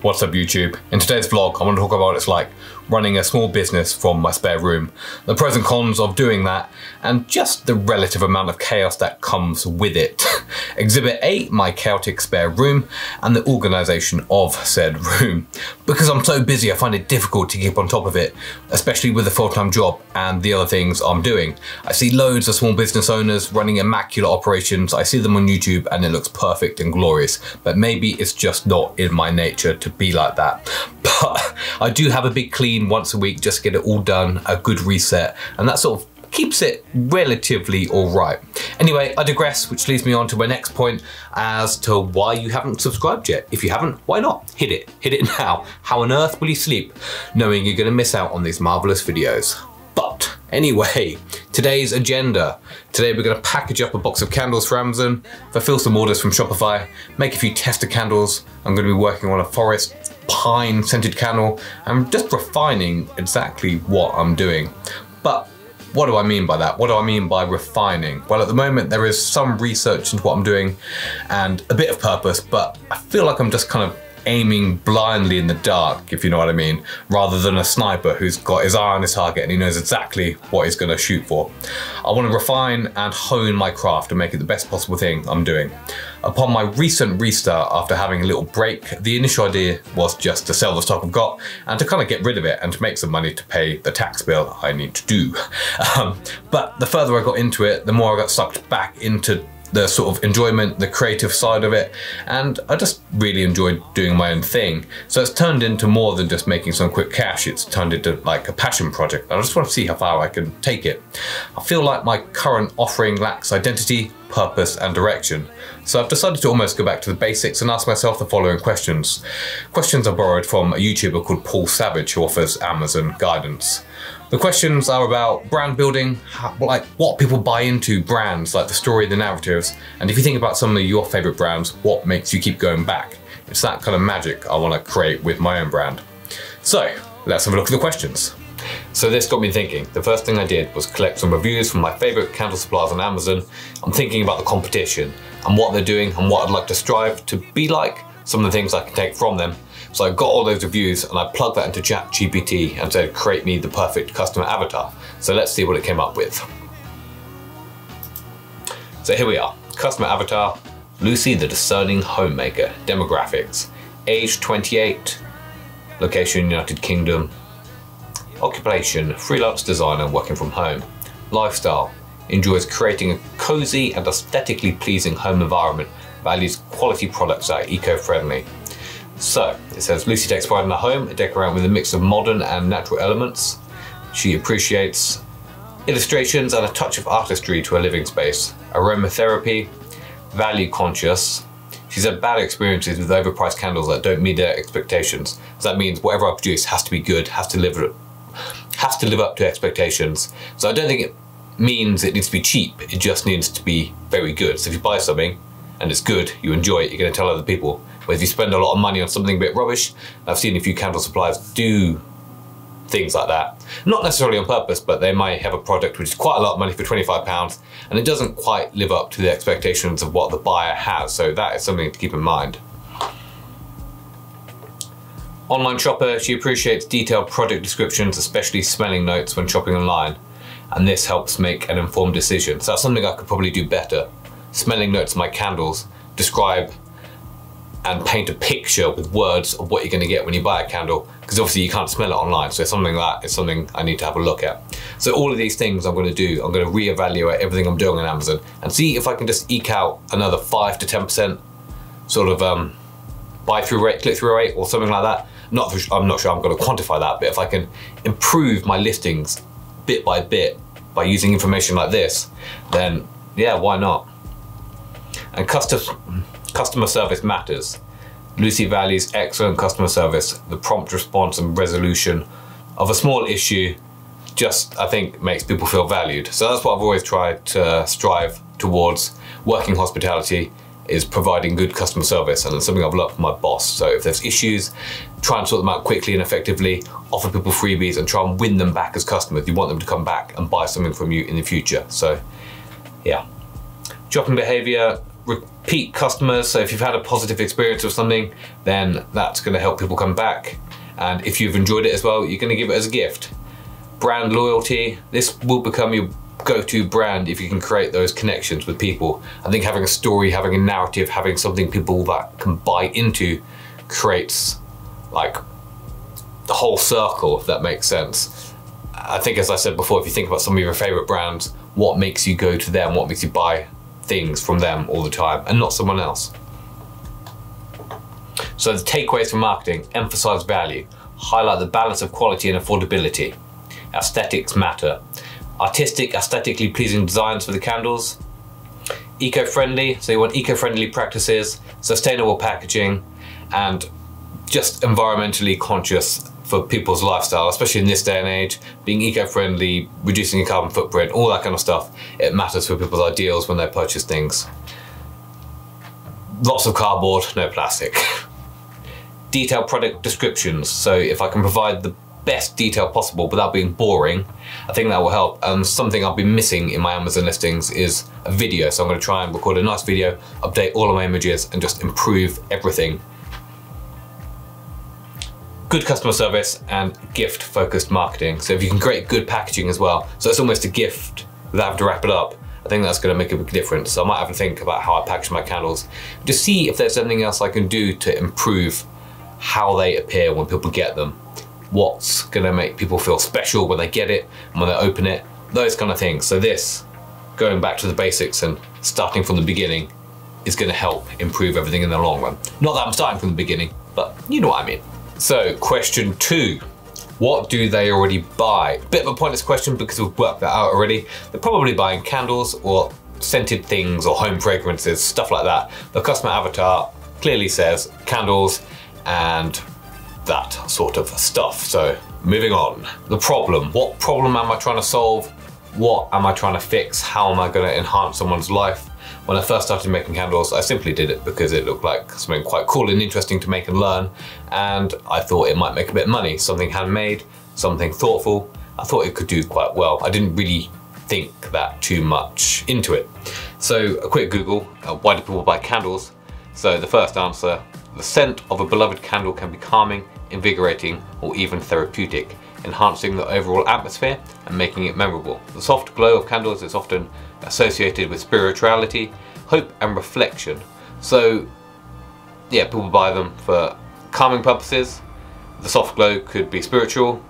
What's up YouTube? In today's vlog I want to talk about what it's like running a small business from my spare room, the pros and cons of doing that, and just the relative amount of chaos that comes with it. Exhibit A, my chaotic spare room, and the organisation of said room. Because I'm so busy I find it difficult to keep on top of it, especially with a full-time job and the other things I'm doing. I see loads of small business owners running immaculate operations, I see them on YouTube and it looks perfect and glorious, but maybe it's just not in my nature to be like that. But I do have a big clean once a week just to get it all done, a good reset, and that sort of keeps it relatively alright. Anyway, I digress, which leads me on to my next point as to why you haven't subscribed yet. If you haven't, why not? Hit it now. How on earth will you sleep knowing you're gonna miss out on these marvelous videos? But anyway, today's agenda. Today we're gonna package up a box of candles for Amazon, fulfill some orders from Shopify, make a few tester candles. I'm gonna be working on a forest pine scented candle. I'm just refining exactly what I'm doing. But what do I mean by that? What do I mean by refining? Well, at the moment there is some research into what I'm doing and a bit of purpose, but I feel like I'm just kind of aiming blindly in the dark, if you know what I mean, rather than a sniper who's got his eye on his target and he knows exactly what he's going to shoot for. I want to refine and hone my craft and make it the best possible thing I'm doing. Upon my recent restart after having a little break, the initial idea was just to sell the stock I've got and to kind of get rid of it and to make some money to pay the tax bill I need to do. But the further I got into it, the more I got sucked back into the sort of enjoyment, the creative side of it, and I just really enjoyed doing my own thing. So it's turned into more than just making some quick cash, it's turned into like a passion project. I just want to see how far I can take it. I feel like my current offering lacks identity, purpose and direction. So I've decided to almost go back to the basics and ask myself the following questions. Questions I borrowed from a YouTuber called Paul Savage who offers Amazon guidance. The questions are about brand building, like what people buy into brands, like the story, the narratives, and if you think about some of your favorite brands, what makes you keep going back? It's that kind of magic I want to create with my own brand. So let's have a look at the questions. So this got me thinking. The first thing I did was collect some reviews from my favorite candle suppliers on Amazon. I'm thinking about the competition and what they're doing and what I'd like to strive to be like, some of the things I can take from them. So I got all those reviews and I plugged that into ChatGPT and said, create me the perfect customer avatar. So let's see what it came up with. So here we are, customer avatar, Lucy the discerning homemaker, demographics, age 28, location United Kingdom, occupation, freelance designer working from home, lifestyle, enjoys creating a cozy and aesthetically pleasing home environment, values quality products that are eco-friendly. So it says Lucy takes pride in her home, decorating with a mix of modern and natural elements. She appreciates illustrations and a touch of artistry to her living space. Aromatherapy, value conscious. She's had bad experiences with overpriced candles that don't meet their expectations. So that means whatever I produce has to be good, has to live up to expectations. So I don't think it means it needs to be cheap, it just needs to be very good. So if you buy something and it's good, you enjoy it, you're going to tell other people. But if you spend a lot of money on something a bit rubbish, I've seen a few candle suppliers do things like that. Not necessarily on purpose, but they might have a product which is quite a lot of money for £25 and it doesn't quite live up to the expectations of what the buyer has. So that is something to keep in mind. Online shopper, she appreciates detailed product descriptions, especially smelling notes when shopping online. And this helps make an informed decision. So that's something I could probably do better. Smelling notes of my candles, describe and paint a picture with words of what you're going to get when you buy a candle, because obviously you can't smell it online, so something like that is something I need to have a look at. So all of these things I'm going to do, I'm going to reevaluate everything I'm doing on Amazon and see if I can just eke out another 5 to 10% sort of buy-through rate, click-through rate or something like that. I'm not sure I'm going to quantify that, but if I can improve my listings bit by bit by using information like this, then yeah, why not? And customer service matters. Lucy values excellent customer service. The prompt response and resolution of a small issue just, I think, makes people feel valued. So that's what I've always tried to strive towards. Working hospitality is providing good customer service, and it's something I've learned from my boss. So if there's issues, try and sort them out quickly and effectively, offer people freebies and try and win them back as customers. You want them to come back and buy something from you in the future. So yeah. Shopping behavior, repeat customers. So if you've had a positive experience with something, then that's going to help people come back. And if you've enjoyed it as well, you're going to give it as a gift. Brand loyalty, this will become your go-to brand if you can create those connections with people. I think having a story, having a narrative, having something people that can buy into creates like the whole circle, if that makes sense. I think, as I said before, if you think about some of your favorite brands, what makes you go to them, what makes you buy things from them all the time and not someone else? So the takeaways from marketing: emphasize value, highlight the balance of quality and affordability, aesthetics matter, artistic, aesthetically pleasing designs for the candles, eco-friendly, so you want eco-friendly practices, sustainable packaging, and just environmentally conscious for people's lifestyle, especially in this day and age. Being eco-friendly, reducing your carbon footprint, all that kind of stuff, it matters for people's ideals when they purchase things. Lots of cardboard, no plastic. Detailed product descriptions, so if I can provide the best detail possible without being boring, I think that will help. Something I've been missing in my Amazon listings is a video, so I'm going to try and record a nice video, update all of my images, and just improve everything. Good customer service and gift focused marketing. So if you can create good packaging as well, so it's almost a gift without having to wrap it up, I think that's going to make a big difference. So I might have to think about how I package my candles to see if there's anything else I can do to improve how they appear when people get them. What's going to make people feel special when they get it and when they open it, those kind of things. So this, going back to the basics and starting from the beginning, is going to help improve everything in the long run. Not that I'm starting from the beginning, but you know what I mean. So question 2, what do they already buy? Bit of a pointless question because we've worked that out already. They're probably buying candles or scented things or home fragrances, stuff like that. The customer avatar clearly says candles and that sort of stuff. So moving on. The problem. What problem am I trying to solve? What am I trying to fix? How am I going to enhance someone's life? When I first started making candles, I simply did it because it looked like something quite cool and interesting to make and learn, and I thought it might make a bit of money. Something handmade, something thoughtful. I thought it could do quite well. I didn't really think that too much into it. So a quick Google, why do people buy candles? So the first answer, the scent of a beloved candle can be calming, invigorating, or even therapeutic, enhancing the overall atmosphere and making it memorable. The soft glow of candles is often associated with spirituality, hope and reflection. So yeah, people buy them for calming purposes. The soft glow could be spiritual,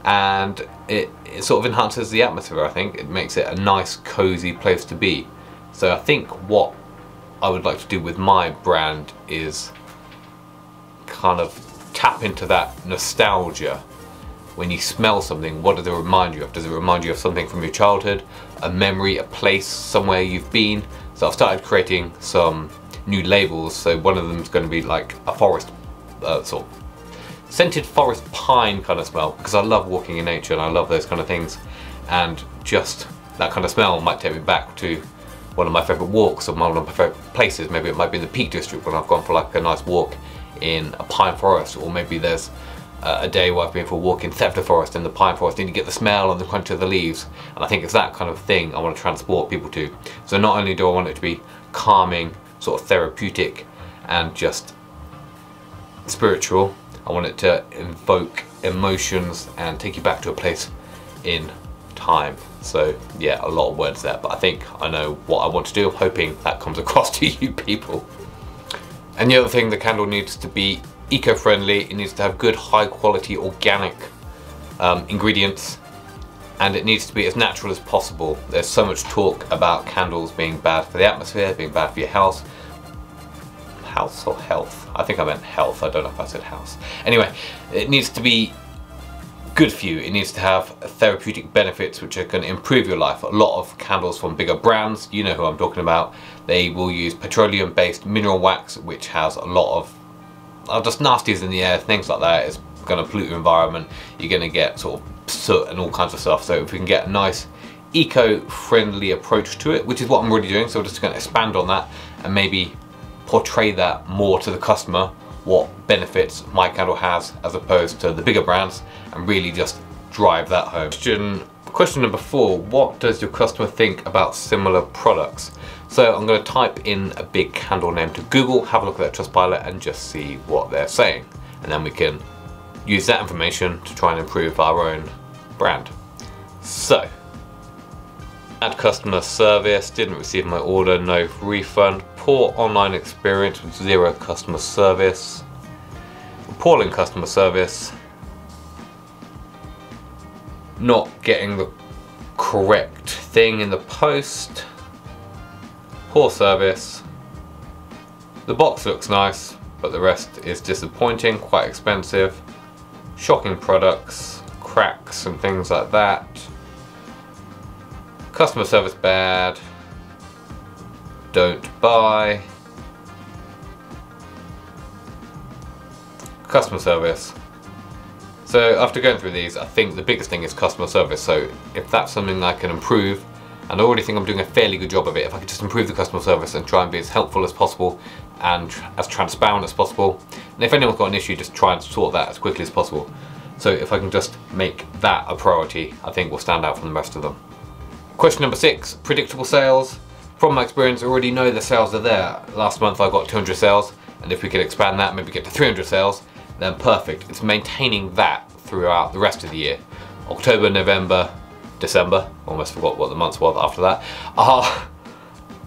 and it sort of enhances the atmosphere. I think it makes it a nice cozy place to be. So I think what I would like to do with my brand is kind of tap into that nostalgia. When you smell something, what does it remind you of? Does it remind you of something from your childhood, a memory, a place, somewhere you've been? So I've started creating some new labels. So one of them is going to be like a forest, sort of scented forest pine kind of smell, because I love walking in nature and I love those kind of things. And just that kind of smell might take me back to one of my favorite walks or one of my favorite places. Maybe it might be in the Peak District when I've gone for like a nice walk in a pine forest, or maybe there's a day where I've been for a walk in Thevta Forest in the pine forest, and you get the smell and the crunch of the leaves. And I think it's that kind of thing I want to transport people to. So not only do I want it to be calming, sort of therapeutic and just spiritual, I want it to invoke emotions and take you back to a place in time. So yeah, a lot of words there, but I think I know what I want to do. I'm hoping that comes across to you people. And the other thing, the candle needs to be eco-friendly. It needs to have good, high-quality, organic ingredients, and it needs to be as natural as possible. There's so much talk about candles being bad for the atmosphere, being bad for your health. House or health? I think I meant health. I don't know if I said house. Anyway, it needs to be good for you. It needs to have therapeutic benefits which are going to improve your life. A lot of candles from bigger brands, you know who I'm talking about, they will use petroleum-based mineral wax, which has a lot of just nasties in the air, things like that. It's going to pollute your environment. You're going to get sort of soot and all kinds of stuff. So if we can get a nice eco-friendly approach to it, which is what I'm already doing, so we're just going to expand on that and maybe portray that more to the customer, what benefits my candle has as opposed to the bigger brands, and really just drive that home. Question Question number 4, what does your customer think about similar products? So I'm going to type in a big candle name to Google, have a look at that Trustpilot and just see what they're saying. And then we can use that information to try and improve our own brand. So, bad customer service, didn't receive my order, no refund, poor online experience with 0 customer service, appalling customer service, not getting the correct thing in the post, poor service, the box looks nice but the rest is disappointing, quite expensive, shocking products, cracks and things like that, customer service bad, don't buy, customer service. So after going through these, I think the biggest thing is customer service. So if that's something I can improve, and I already think I'm doing a fairly good job of it, if I could just improve the customer service and try and be as helpful as possible and as transparent as possible, and if anyone's got an issue, just try and sort that as quickly as possible. So if I can just make that a priority, I think we'll stand out from the rest of them. Question number 6, predictable sales. From my experience, I already know the sales are there. Last month I got 200 sales, and if we could expand that, maybe get to 300 sales, then perfect. It's maintaining that throughout the rest of the year. October, November, December, almost forgot what the months were after that,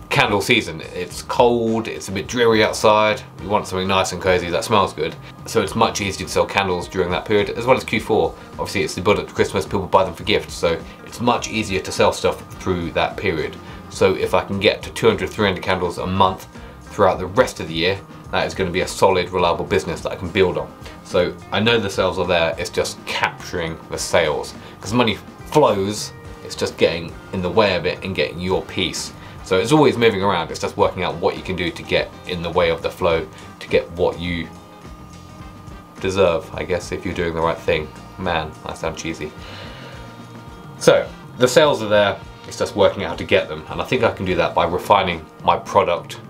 candle season. It's cold, it's a bit dreary outside, you want something nice and cozy that smells good. So it's much easier to sell candles during that period, as well as Q4. Obviously it's the build up to Christmas, people buy them for gifts, so it's much easier to sell stuff through that period. So if I can get to 200, 300 candles a month throughout the rest of the year, that is going to be a solid, reliable business that I can build on. So I know the sales are there, it's just capturing the sales. Because money flows, it's just getting in the way of it and getting your piece. So it's always moving around, it's just working out what you can do to get in the way of the flow, to get what you deserve, I guess, if you're doing the right thing. Man, I sound cheesy. So the sales are there, it's just working out how to get them. And I think I can do that by refining my product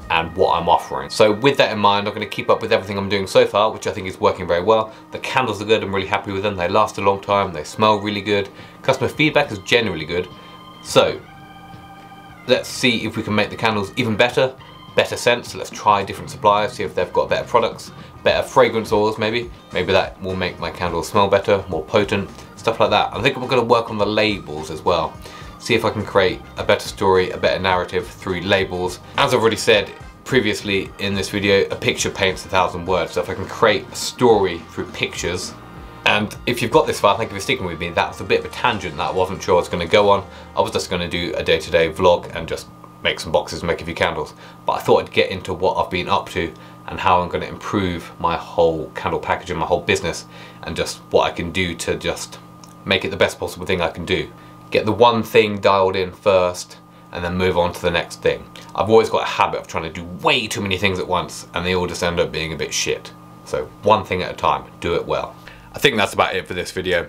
and what I'm offering. So with that in mind, I'm going to keep up with everything I'm doing so far, which I think is working very well. The candles are good, I'm really happy with them. They last a long time, they smell really good. Customer feedback is generally good. So let's see if we can make the candles even better scents. Let's try different suppliers, see if they've got better products, better fragrance oils maybe. Maybe that will make my candles smell better, more potent, stuff like that. I think we're going to work on the labels as well. See if I can create a better story, a better narrative through labels. As I've already said previously in this video, a picture paints 1,000 words. So if I can create a story through pictures, and if you've got this far, thank you for sticking with me. That was a bit of a tangent that I wasn't sure I was going to go on. I was just going to do a day-to-day vlog and just make some boxes and make a few candles. But I thought I'd get into what I've been up to and how I'm going to improve my whole candle packaging, my whole business, and just what I can do to just make it the best possible thing I can do. Get the one thing dialed in first and then move on to the next thing. I've always got a habit of trying to do way too many things at once and they all just end up being a bit shit. So one thing at a time, do it well. I think that's about it for this video.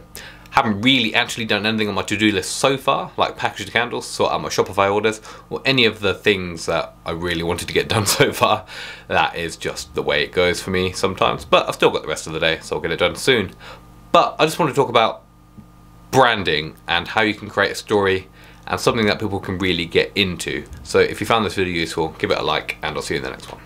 Haven't really actually done anything on my to-do list so far, like package the candles, sort out my Shopify orders, or any of the things that I really wanted to get done so far. That is just the way it goes for me sometimes, but I've still got the rest of the day, so I'll get it done soon. But I just want to talk about branding and how you can create a story and something that people can really get into. So if you found this video useful, give it a like and I'll see you in the next one.